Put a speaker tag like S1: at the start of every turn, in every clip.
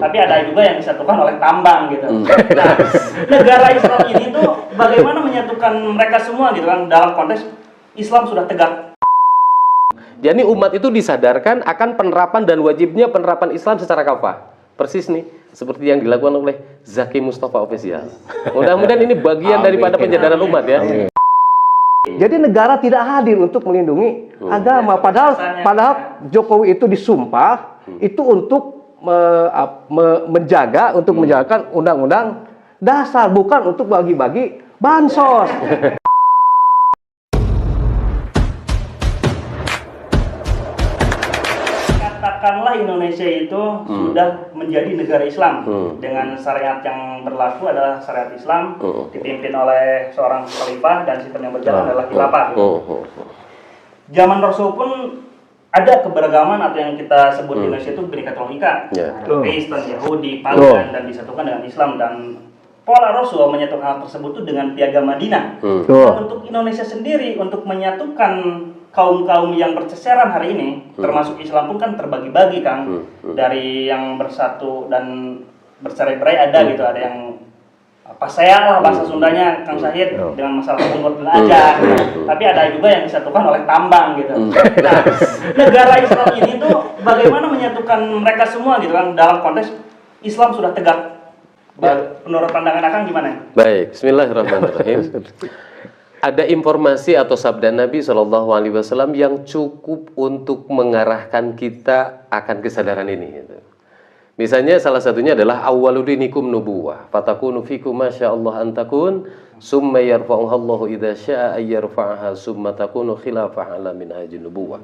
S1: Tapi ada juga yang disatukan oleh tambang gitu. Nah, negara Islam ini tuh bagaimana menyatukan mereka semua gitu kan dalam konteks Islam sudah tegak.
S2: Jadi umat itu disadarkan akan penerapan dan wajibnya penerapan Islam secara kafah. Persis nih, seperti yang dilakukan oleh Zaki Mustafa Official. Mudah-mudahan ini bagian daripada penyadaran umat ya.
S3: Jadi negara tidak hadir untuk melindungi agama. Padahal Jokowi itu disumpah itu untuk menjaga, untuk menjalankan undang-undang dasar, bukan untuk bagi-bagi bansos.
S1: Katakanlah Indonesia itu sudah menjadi negara Islam dengan syariat yang berlaku adalah syariat Islam, dipimpin oleh seorang khalifah dan sistem yang berjalan adalah khilafah. Zaman Rasul pun ada keberagaman atau yang kita sebut di Indonesia itu Bhinneka Tunggal Ika, Kristen, Yahudi, Pagan dan disatukan dengan Islam, dan pola Rasul menyatukan hal tersebut itu dengan Piagam Madinah. Dan untuk Indonesia sendiri untuk menyatukan kaum-kaum yang berceceran hari ini, termasuk Islam pun kan terbagi-bagi Kang, dari yang bersatu dan bercerai-berai ada gitu, ada yang apa saya lah bahasa Sundanya Kang Syahid dengan masalah pungut aja, tapi ada juga yang disatukan oleh tambang gitu. Nah, negara Islam ini tuh bagaimana menyatukan mereka semua gitu kan dalam konteks Islam sudah tegak. Menurut pandangan Akang gimana?
S2: Baik, bismillahirrahmanirrahim. Ada informasi atau sabda Nabi SAW yang cukup untuk mengarahkan kita akan kesadaran ini. Misalnya salah satunya adalah awwaludinikum nubuwah, fatakunu fikum masyaallah antakun, summa yarfa'uhallahu idza syaa ayyarfa'aha, summa takunu khilafah ala minhajin nubuwah.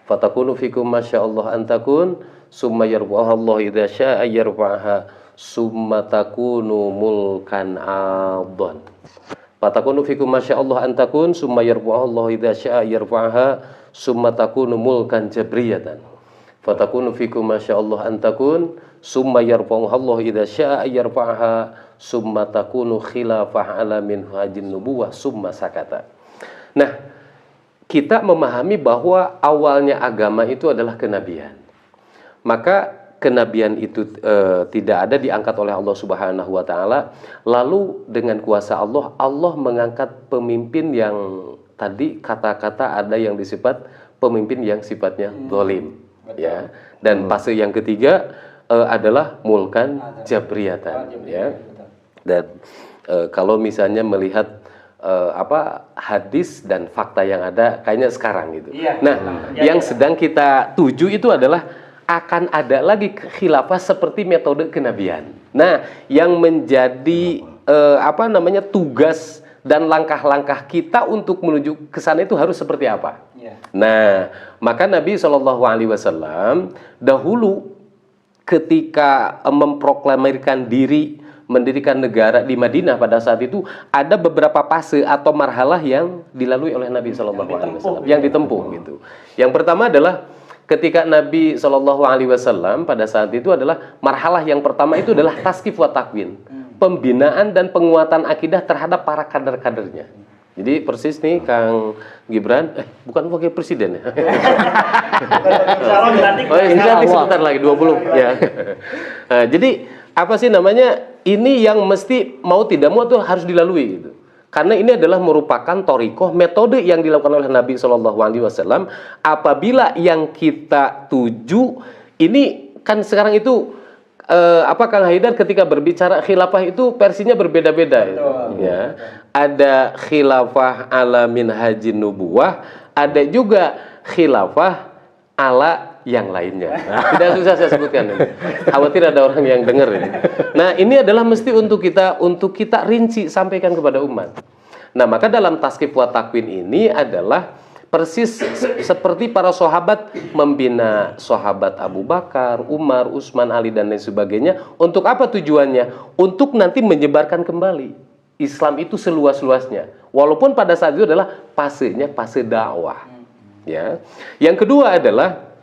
S2: Fatakunu fikum masyaallah antakun, summa yarfa'uhallahu idza syaa ayyarfa'aha, summa takunu mulkan 'adhan. Fatakunu fikum masyaallah antakun, summa yarfa'uhallahu idza syaa yarfa'aha, summa takunu mulkan jabriyatan. Fatakunu fikum masyaallah antakun, summa yarfa'uhallahu idza syaa yarfa'aha, summa takunu khilafah ala minhajin nubuwah, summa sakata. Nah, kita memahami bahwa awalnya agama itu adalah kenabian. Maka kenabian itu tidak ada diangkat oleh Allah Subhanahu wa taala, lalu dengan kuasa Allah, Allah mengangkat pemimpin yang tadi kata-kata ada yang disifat pemimpin yang sifatnya zalim, ya. Dan fase yang ketiga adalah mulkan jabriyatan, ya. Dan kalau misalnya melihat hadis dan fakta yang ada kayaknya sekarang gitu. Nah, yang sedang kita tuju itu adalah akan ada lagi khilafah seperti metode kenabian. Nah, yang menjadi tugas dan langkah-langkah kita untuk menuju ke sana itu harus seperti apa? Nah, maka Nabi SAW dahulu ketika memproklamirkan diri mendirikan negara di Madinah pada saat itu ada beberapa fase atau marhalah yang dilalui oleh Nabi SAW yang ditempuh gitu. Yang pertama adalah ketika Nabi SAW pada saat itu adalah marhalah yang pertama itu adalah taskif wa takwin, pembinaan dan penguatan akidah terhadap para kader-kadernya. Jadi persis nih Kang Gibran, bukan wakil presiden ya. Nanti sebentar lagi 20 ya. Nah, jadi apa sih namanya? Ini yang mesti mau tidak mau tuh harus dilalui gitu. Karena ini adalah merupakan thoriqoh, metode yang dilakukan oleh Nabi SAW. Apabila yang kita tuju, ini kan sekarang itu, Kang Haidar ketika berbicara khilafah itu versinya berbeda-beda. Ya. Ada khilafah ala minhajin nubuwah, ada juga khilafah ala yang lainnya. Tidak susah saya sebutkan ini. Khawatir ada orang yang dengar ini. Nah, ini adalah mesti untuk kita rinci sampaikan kepada umat. Nah, maka dalam taskif wa takwin ini adalah persis seperti para sahabat membina sahabat Abu Bakar, Umar, Utsman, Ali dan lain sebagainya. Untuk apa tujuannya? Untuk nanti menyebarkan kembali Islam itu seluas-luasnya. Walaupun pada saat itu adalah fasenya fase dakwah. Ya. Yang kedua adalah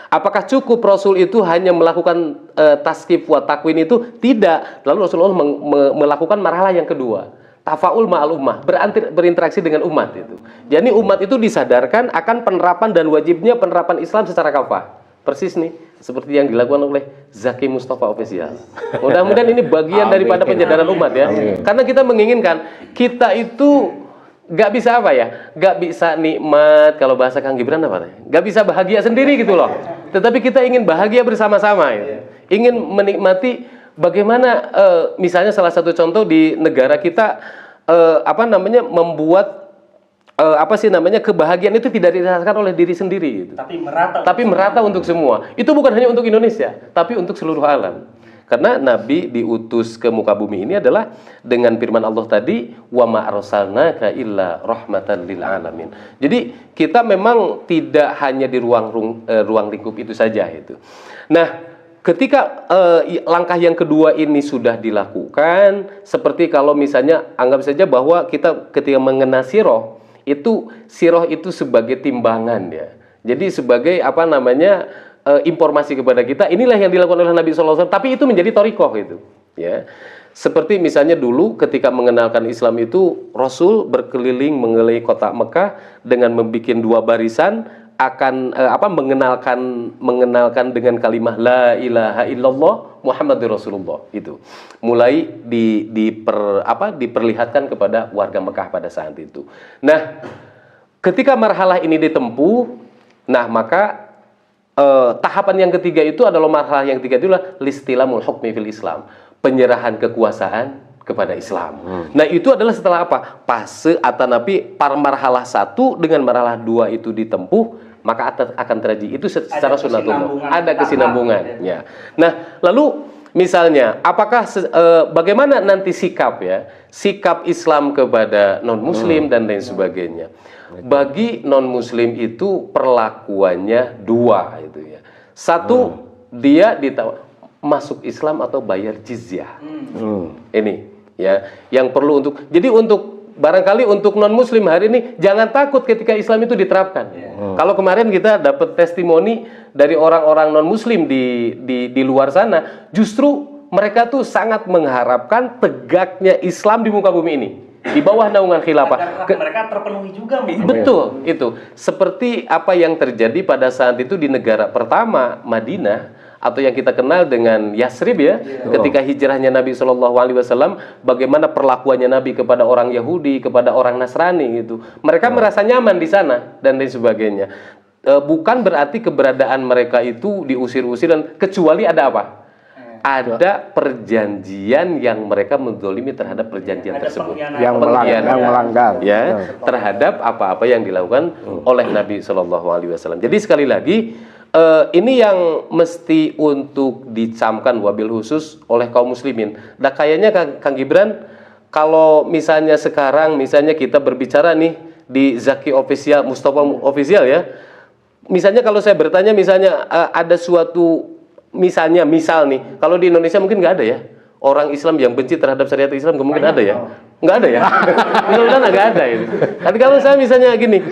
S2: apakah cukup Rasul itu hanya melakukan taskif wa takwin itu? Tidak. Lalu Rasulullah melakukan marhalah yang kedua, tafaul ma'al ummah, berinteraksi dengan umat itu. Jadi umat itu disadarkan akan penerapan dan wajibnya penerapan Islam secara kafah. persis nih seperti yang dilakukan oleh Zaki Mustafa Official. Mudah-mudahan ini bagian daripada penyadaran umat ya. Karena kita menginginkan kita itu nggak bisa apa ya, nggak bisa nikmat, kalau bahasa Kang Gibran apa? Nggak bisa bahagia sendiri gitu loh. Tetapi kita ingin bahagia bersama-sama. Ya. Ingin menikmati bagaimana misalnya salah satu contoh di negara kita membuat kebahagiaan itu tidak dirasakan oleh diri sendiri gitu. Tapi merata untuk semua. Itu bukan hanya untuk Indonesia, tapi untuk seluruh alam. Karena Nabi diutus ke muka bumi ini adalah dengan firman Allah tadi, wa ma arsalnaka illa rahmatan lil alamin. Jadi kita memang tidak hanya di ruang lingkup itu saja itu. Nah, ketika langkah yang kedua ini sudah dilakukan, seperti kalau misalnya anggap saja bahwa kita ketika mengenal siroh itu sebagai timbangan ya. Jadi sebagai informasi kepada kita, inilah yang dilakukan oleh Nabi SAW, tapi itu menjadi thariqah gitu ya. Seperti misalnya dulu ketika mengenalkan Islam itu Rasul berkeliling mengelilingi kota Mekah dengan membuat 2 barisan akan mengenalkan dengan kalimat la ilaha illallah Muhammadur Rasulullah itu. Mulai diperlihatkan kepada warga Mekah pada saat itu. Nah, ketika marhalah ini ditempuh, nah maka tahapan yang ketiga itu adalah listilamul hukmi fil Islam, penyerahan kekuasaan kepada Islam. Nah, itu adalah setelah apa? Fase atau marhalah 1 dengan marhalah 2 itu ditempuh, maka akan terjadi itu secara sunatullah. Ada kesinambungannya. Nah, lalu misalnya apakah bagaimana nanti sikap Islam kepada non-muslim dan lain sebagainya. Bagi non-muslim itu perlakuannya 2 itu ya. 1, dia masuk Islam atau bayar jizyah. Ini ya, yang perlu untuk barangkali untuk non-muslim hari ini jangan takut ketika Islam itu diterapkan. Kalau kemarin kita dapat testimoni dari orang-orang non-muslim di luar sana, justru mereka tuh sangat mengharapkan tegaknya Islam di muka bumi ini, di bawah naungan khilafah.
S1: Mereka terpenuhi juga.
S2: Betul, itu. Seperti apa yang terjadi pada saat itu di negara pertama, Madinah, atau yang kita kenal dengan Yasrib ya, ketika hijrahnya Nabi SAW, bagaimana perlakuannya Nabi kepada orang Yahudi, kepada orang Nasrani gitu. Mereka merasa nyaman di sana dan lain sebagainya. Bukan berarti keberadaan mereka itu diusir-usir, dan kecuali ada apa? Ada perjanjian yang mereka menzalimi terhadap perjanjian tersebut.
S3: Yang melanggar
S2: ya, terhadap apa-apa yang dilakukan oleh Nabi SAW. Jadi sekali lagi, ini yang mesti untuk dicamkan wabil khusus oleh kaum muslimin. Nah, kayaknya Kang Gibran, kalau misalnya sekarang misalnya kita berbicara nih di Zaki Official, Mustafa Official ya. Misalnya kalau saya bertanya misalnya ada suatu misal nih, kalau di Indonesia mungkin nggak ada ya. Orang Islam yang benci terhadap syariat Islam mungkin ada ya? Nggak ada ya? Mudah-mudahan nggak ada itu. Tapi kalau saya misalnya gini,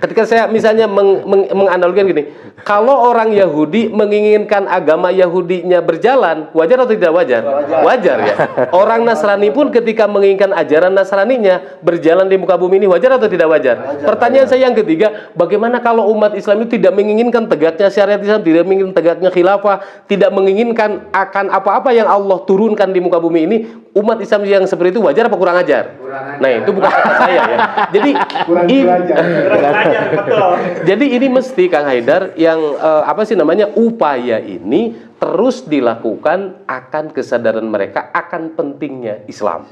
S2: ketika saya misalnya menganalogikan gini, kalau orang Yahudi menginginkan agama Yahudinya berjalan, wajar atau tidak wajar? Wajar ya. Orang Nasrani pun ketika menginginkan ajaran Nasraninya berjalan di muka bumi ini, wajar atau tidak wajar? Pertanyaan saya yang ketiga, bagaimana kalau umat Islam itu tidak menginginkan tegaknya syariat Islam, tidak menginginkan tegaknya khilafah, tidak menginginkan akan apa-apa yang Allah turunkan di muka bumi ini, umat Islam yang seperti itu wajar apa kurang ajar? Nah, itu bukan kata saya ya. Jadi jadi ini mesti Kang Haidar yang upaya ini terus dilakukan akan kesadaran mereka akan pentingnya Islam.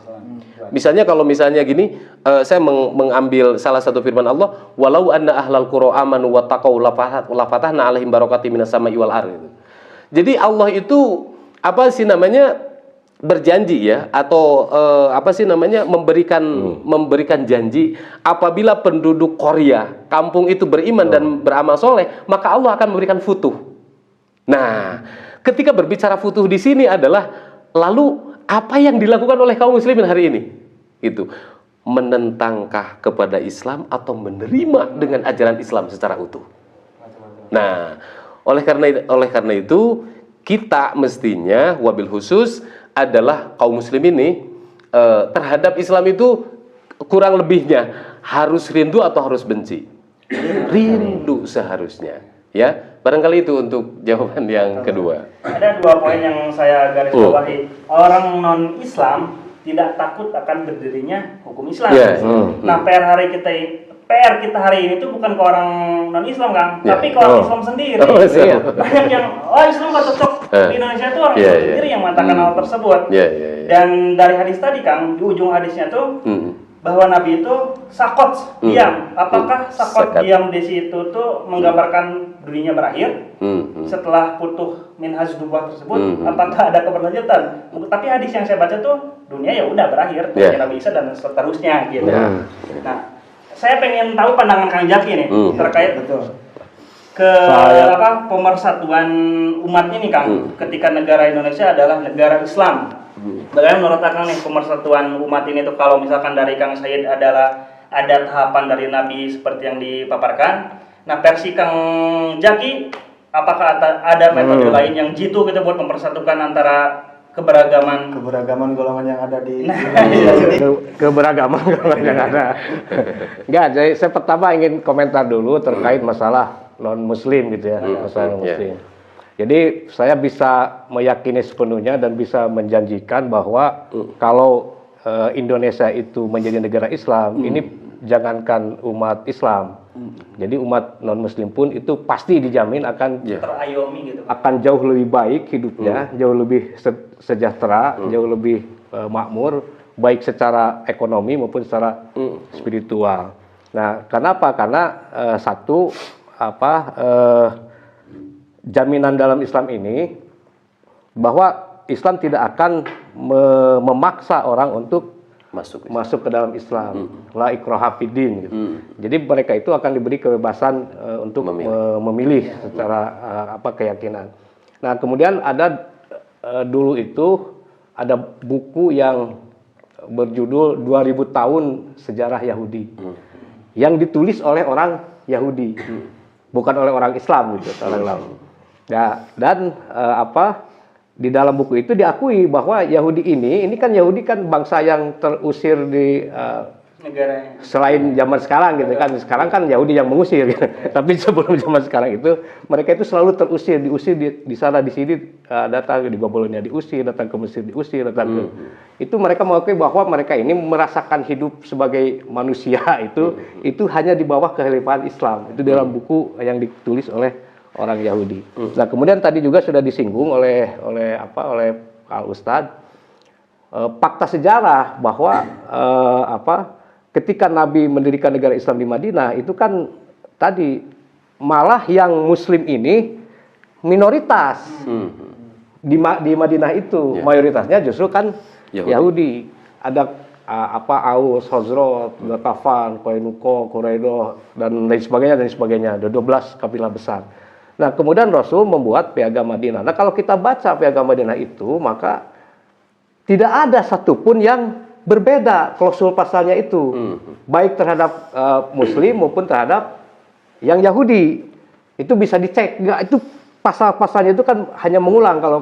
S2: Misalnya kalau misalnya gini, saya mengambil salah satu firman Allah, walau anna ahlal qura amanu wattaqau lafatahna alaihim barakatim minas sama'i wal ardh. Jadi Allah itu berjanji ya, atau memberikan janji apabila penduduk Korea kampung itu beriman dan beramal soleh, maka Allah akan memberikan futuh. Nah, ketika berbicara futuh di sini adalah lalu apa yang dilakukan oleh kaum muslimin hari ini? Itu menentangkah kepada Islam atau menerima dengan ajaran Islam secara utuh. Nah, oleh karena itu kita mestinya wabil khusus adalah kaum muslim ini terhadap Islam itu kurang lebihnya harus rindu atau harus benci? Rindu seharusnya Ya, barangkali itu untuk jawaban yang kedua.
S1: Ada 2 poin yang saya garis bawahi. Orang non-Islam tidak takut akan berdirinya hukum Islam. Nah, PR kita hari ini tuh bukan ke orang non-Islam, Kang, tapi ke orang Islam sendiri. Banyak yang Islam gak cocok di Indonesia tuh orang Islam sendiri yang mengatakan hal tersebut. Dan dari hadis tadi, Kang, di ujung hadisnya tuh bahwa Nabi itu sakot diam. Apakah sakot diam di situ tuh menggambarkan dunianya berakhir setelah putuh minhaj nubuwah tersebut? Apakah ada keberlanjutan? Tapi hadis yang saya baca tuh dunia ya udah berakhir, Nabi Isa dan seterusnya gitu. Nah, saya pengen tahu pandangan Kang Jaki nih terkait pemersatuan umat ini, Kang, ketika negara Indonesia adalah negara Islam. Bagaimana menurut Kang nih pemersatuan umat ini tuh, kalau misalkan dari Kang Said adalah ada tahapan dari Nabi seperti yang dipaparkan. Nah, versi Kang Jaki, apakah ada metode lain yang jitu gitu buat mempersatukan antara keberagaman
S4: golongan yang ada di
S3: keberagaman golongan yang ada. Enggak, jadi saya pertama ingin komentar dulu terkait masalah non-muslim gitu ya, masalah non-muslim. Jadi saya bisa meyakini sepenuhnya dan bisa menjanjikan bahwa kalau Indonesia itu menjadi negara Islam, ini jangankan umat Islam, jadi umat non-muslim pun itu pasti dijamin akan
S1: terayomi gitu,
S3: akan jauh lebih baik hidupnya, jauh lebih sejahtera, jauh lebih makmur, baik secara ekonomi maupun secara spiritual. Nah, kenapa? Karena jaminan dalam Islam ini bahwa Islam tidak akan memaksa orang untuk masuk ke dalam Islam. La ikraha fiddin gitu. Jadi mereka itu akan diberi kebebasan untuk memilih secara keyakinan. Nah, kemudian ada dulu itu ada buku yang berjudul 2000 tahun sejarah Yahudi. Yang ditulis oleh orang Yahudi. Bukan oleh orang Islam gitu, orang lain. Ya, dan di dalam buku itu diakui bahwa Yahudi ini kan Yahudi kan bangsa yang terusir di
S1: negara
S3: selain zaman sekarang gitu kan. Sekarang kan Yahudi yang mengusir gitu. Tapi sebelum zaman sekarang itu mereka itu selalu diusir di sana di sini, datang di Babilonia diusir, datang ke Mesir diusir, datang ke itu mereka mengakui bahwa mereka ini merasakan hidup sebagai manusia itu hanya di bawah kekhalifahan Islam. Itu dalam buku yang ditulis oleh orang Yahudi. Nah, kemudian tadi juga sudah disinggung oleh Al Ustadz fakta sejarah bahwa ketika Nabi mendirikan negara Islam di Madinah itu kan tadi malah yang Muslim ini minoritas di Madinah itu mayoritasnya justru kan Yahudi. Ada Aus, Khazraj, Ghatafan, Qainuqa, Quraidah dan lain sebagainya. Ada 12 kabilah besar. Nah, kemudian Rasul membuat Piagam Madinah. Nah, kalau kita baca Piagam Madinah itu, maka tidak ada satupun yang berbeda klausul pasalnya itu, baik terhadap Muslim maupun terhadap yang Yahudi. Itu bisa dicek. Enggak, itu pasal-pasalnya itu kan hanya mengulang kalau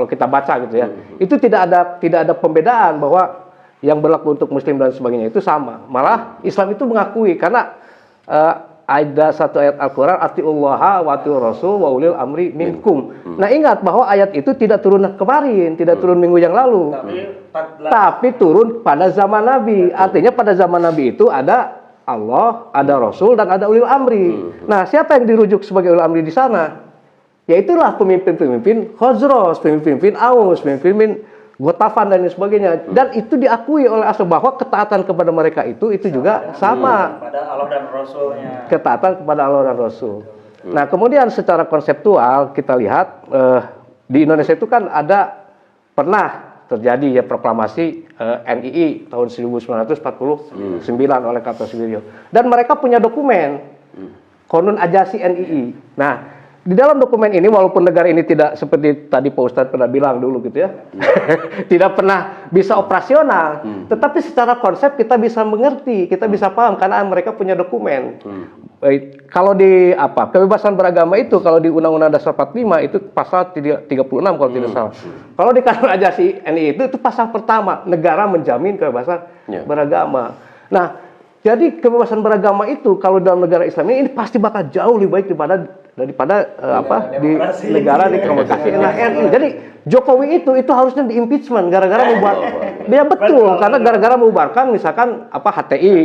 S3: kita baca gitu ya. Itu tidak ada pembedaan bahwa yang berlaku untuk Muslim dan sebagainya itu sama. Malah Islam itu mengakui karena ada satu ayat Al-Quran, atiullaha wa atiur rasul wa ulil amri minkum. Nah, ingat bahwa ayat itu tidak turun kemarin, tidak turun minggu yang lalu. Tapi turun pada zaman Nabi. Artinya pada zaman Nabi itu ada Allah, ada Rasul, dan ada ulil amri. Nah, siapa yang dirujuk sebagai ulil amri di sana? Yaitulah pemimpin-pemimpin Khazraj, pemimpin Aus, pemimpin Ghatafan dan sebagainya, dan itu diakui oleh Asal bahwa ketaatan kepada mereka itu juga sama.
S1: Kepada Allah dan Rasulnya.
S3: Ketaatan kepada Allah dan Rasul. Nah, kemudian secara konseptual kita lihat di Indonesia itu kan pernah terjadi ya proklamasi NII tahun 1949 oleh Kartosuwiryo, dan mereka punya dokumen Qonun Ajasi NII. Nah, di dalam dokumen ini, walaupun negara ini tidak seperti tadi Pak Ustadz pernah bilang dulu gitu ya, tidak pernah bisa operasional, tetapi secara konsep kita bisa mengerti, kita bisa paham karena mereka punya dokumen. Kalau di kebebasan beragama itu, kalau di Undang-Undang Dasar 45 itu pasal 36 kalau tidak salah. Kalau di Qonun Ajasi NII itu pasal pertama, negara menjamin kebebasan beragama. Nah, jadi kebebasan beragama itu kalau dalam negara Islam ini pasti bakal jauh lebih baik daripada di
S1: demokrasi.
S3: negara demokrasi. Nah, RI. Jadi Jokowi itu harusnya di impeachment gara-gara membuat dia betul karena gara-gara membubarkan misalkan HTI,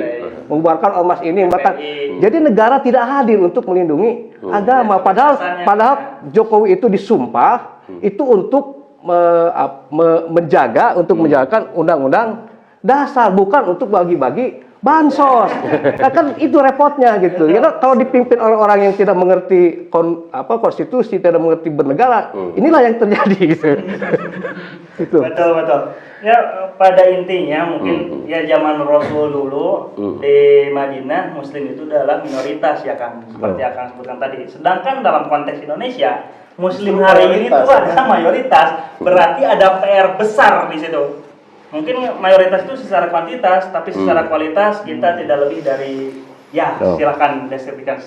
S3: membubarkan ormas ini, membubarkan. Jadi negara tidak hadir untuk melindungi agama. Padahal Jokowi itu disumpah itu untuk menjaga menjalankan undang-undang dasar, bukan untuk bagi-bagi bansos. Nah, kan itu repotnya gitu. Kalau dipimpin oleh orang yang tidak mengerti konstitusi, tidak mengerti bernegara, inilah yang terjadi gitu. Itu.
S1: Betul. Ya pada intinya mungkin ya zaman Rasul dulu di Madinah Muslim itu adalah minoritas ya kan, seperti yang Kang sebutkan tadi. Sedangkan dalam konteks Indonesia Muslim hari ini itu adalah mayoritas, berarti ada PR besar di situ. Mungkin mayoritas itu secara kuantitas, tapi secara kualitas kita tidak lebih dari, ya silakan deskripsikan.